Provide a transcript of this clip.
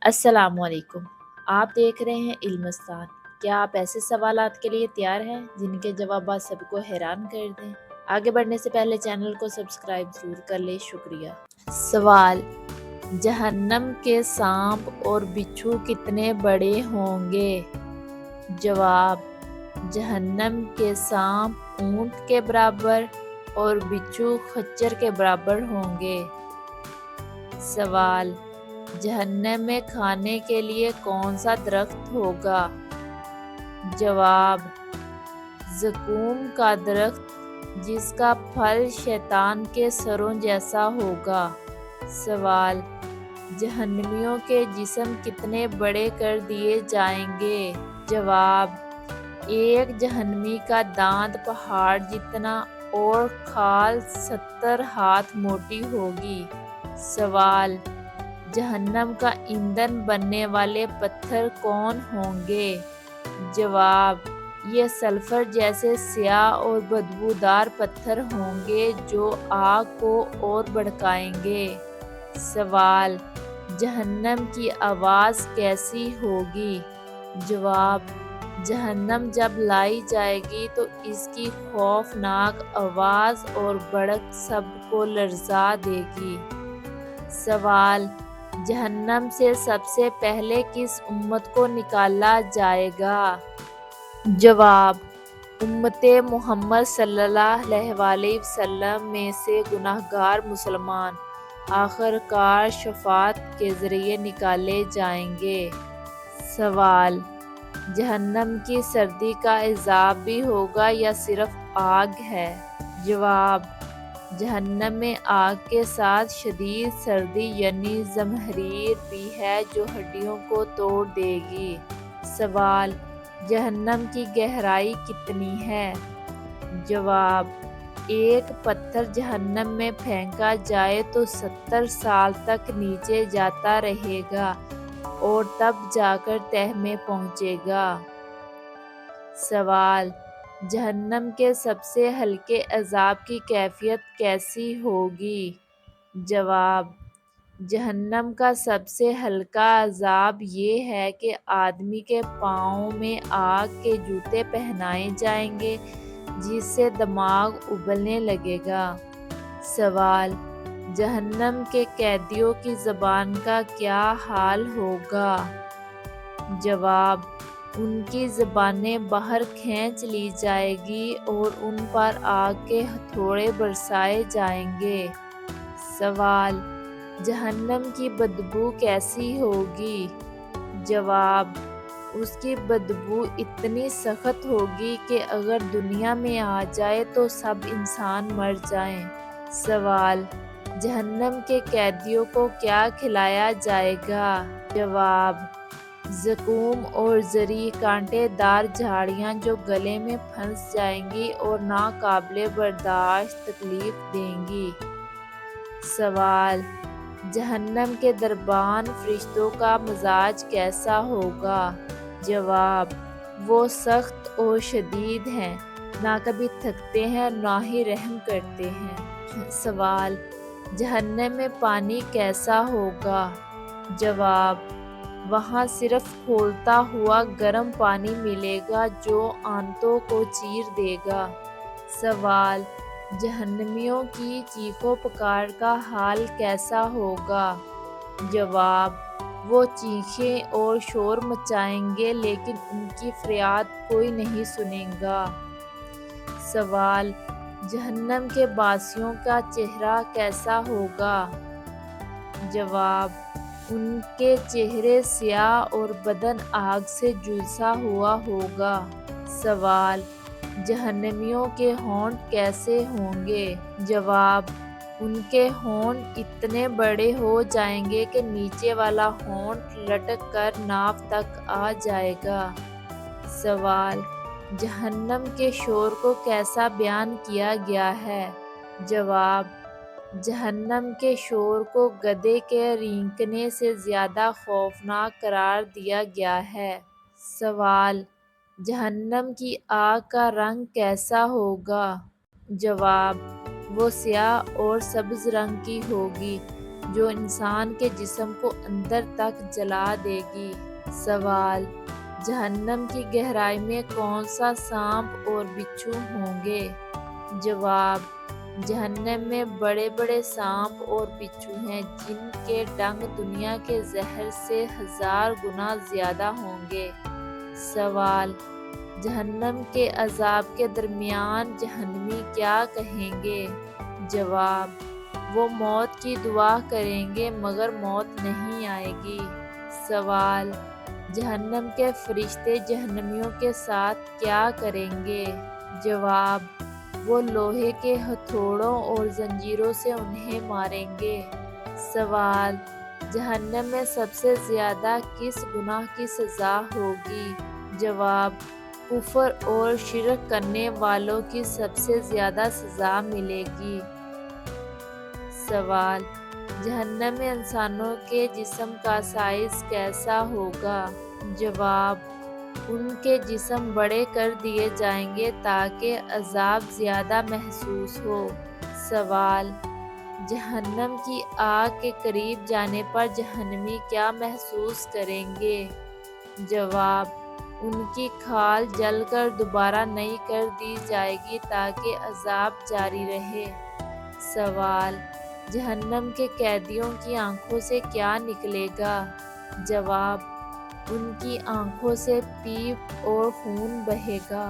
السلام علیکم۔ آپ دیکھ رہے ہیں علمستان۔ کیا آپ ایسے سوالات کے لیے تیار ہیں جن کے جوابات سب کو حیران کر دیں؟ آگے بڑھنے سے پہلے چینل کو سبسکرائب ضرور کر لیں، شکریہ۔ سوال: جہنم کے سانپ اور بچھو کتنے بڑے ہوں گے؟ جواب: جہنم کے سانپ اونٹ کے برابر اور بچھو خچر کے برابر ہوں گے۔ سوال: جہنم میں کھانے کے لیے کون سا درخت ہوگا؟ جواب: زقوم کا درخت، جس کا پھل شیطان کے سروں جیسا ہوگا۔ سوال: جہنمیوں کے جسم کتنے بڑے کر دیے جائیں گے؟ جواب: ایک جہنمی کا دانت پہاڑ جتنا اور کھال 70 ہاتھ موٹی ہوگی۔ سوال: جہنم کا ایندھن بننے والے پتھر کون ہوں گے؟ جواب: یہ سلفر جیسے سیاہ اور بدبودار پتھر ہوں گے جو آگ کو اور بھڑکائیں گے۔ سوال: جہنم کی آواز کیسی ہوگی؟ جواب: جہنم جب لائی جائے گی تو اس کی خوفناک آواز اور بھڑک سب کو لرزا دے گی۔ سوال: جہنم سے سب سے پہلے کس امت کو نکالا جائے گا؟ جواب: امت محمد صلی اللہ علیہ وسلم میں سے گنہگار مسلمان آخر کار شفاعت کے ذریعے نکالے جائیں گے۔ سوال: جہنم کی سردی کا عذاب بھی ہوگا یا صرف آگ ہے؟ جواب: جہنم میں آگ کے ساتھ شدید سردی یعنی زمہریر بھی ہے جو ہڈیوں کو توڑ دے گی۔ سوال: جہنم کی گہرائی کتنی ہے؟ جواب: ایک پتھر جہنم میں پھینکا جائے تو 70 سال تک نیچے جاتا رہے گا اور تب جا کر تہہ میں پہنچے گا۔ سوال: جہنم کے سب سے ہلکے عذاب کی کیفیت کیسی ہوگی؟ جواب: جہنم کا سب سے ہلکا عذاب یہ ہے کہ آدمی کے پاؤں میں آگ کے جوتے پہنائے جائیں گے جس سے دماغ ابلنے لگے گا۔ سوال: جہنم کے قیدیوں کی زبان کا کیا حال ہوگا؟ جواب: ان کی زبانیں باہر کھینچ لی جائیں گی اور ان پر آگ کے ہتھوڑے برسائے جائیں گے۔ سوال: جہنم کی بدبو کیسی ہوگی؟ جواب: اس کی بدبو اتنی سخت ہوگی کہ اگر دنیا میں آ جائے تو سب انسان مر جائیں۔ سوال: جہنم کے قیدیوں کو کیا کھلایا جائے گا؟ جواب: زقوم اور زری کانٹے دار جھاڑیاں جو گلے میں پھنس جائیں گی اور ناقابل برداشت تکلیف دیں گی۔ سوال: جہنم کے دربان فرشتوں کا مزاج کیسا ہوگا؟ جواب: وہ سخت اور شدید ہیں، نہ کبھی تھکتے ہیں نہ ہی رحم کرتے ہیں۔ سوال: جہنم میں پانی کیسا ہوگا؟ جواب: وہاں صرف کھولتا ہوا گرم پانی ملے گا جو آنتوں کو چیر دے گا۔ سوال: جہنمیوں کی چیخ و پکار کا حال کیسا ہوگا؟ جواب: وہ چیخیں اور شور مچائیں گے لیکن ان کی فریاد کوئی نہیں سنے گا۔ سوال: جہنم کے باسیوں کا چہرہ کیسا ہوگا؟ جواب: ان کے چہرے سیاہ اور بدن آگ سے جھلسا ہوا ہوگا۔ سوال: جہنمیوں کے ہونٹ کیسے ہوں گے؟ جواب: ان کے ہونٹ اتنے بڑے ہو جائیں گے کہ نیچے والا ہونٹ لٹک کر ناف تک آ جائے گا۔ سوال: جہنم کے شور کو کیسا بیان کیا گیا ہے؟ جواب: جہنم کے شور کو گدھے کے رینکنے سے زیادہ خوفناک قرار دیا گیا ہے۔ سوال: جہنم کی آگ کا رنگ کیسا ہوگا؟ جواب: وہ سیاہ اور سبز رنگ کی ہوگی جو انسان کے جسم کو اندر تک جلا دے گی۔ سوال: جہنم کی گہرائی میں کون سا سانپ اور بچھو ہوں گے؟ جواب: جہنم میں بڑے بڑے سانپ اور بچھو ہیں جن کے ڈنگ دنیا کے زہر سے 1000 گنا زیادہ ہوں گے۔ سوال: جہنم کے عذاب کے درمیان جہنمی کیا کہیں گے؟ جواب: وہ موت کی دعا کریں گے مگر موت نہیں آئے گی۔ سوال: جہنم کے فرشتے جہنمیوں کے ساتھ کیا کریں گے؟ جواب: وہ لوہے کے ہتھوڑوں اور زنجیروں سے انہیں ماریں گے۔ سوال: جہنم میں سب سے زیادہ کس گناہ کی سزا ہوگی؟ جواب: کفر اور شرک کرنے والوں کی سب سے زیادہ سزا ملے گی۔ سوال: جہنم میں انسانوں کے جسم کا سائز کیسا ہوگا؟ جواب: ان کے جسم بڑے کر دیے جائیں گے تاکہ عذاب زیادہ محسوس ہو۔ سوال: جہنم کی آگ کے قریب جانے پر جہنمی کیا محسوس کریں گے؟ جواب: ان کی کھال جل کر دوبارہ نئی کر دی جائے گی تاکہ عذاب جاری رہے۔ سوال: جہنم کے قیدیوں کی آنکھوں سے کیا نکلے گا؟ جواب: ان کی آنکھوں سے پیپ اور خون بہے گا۔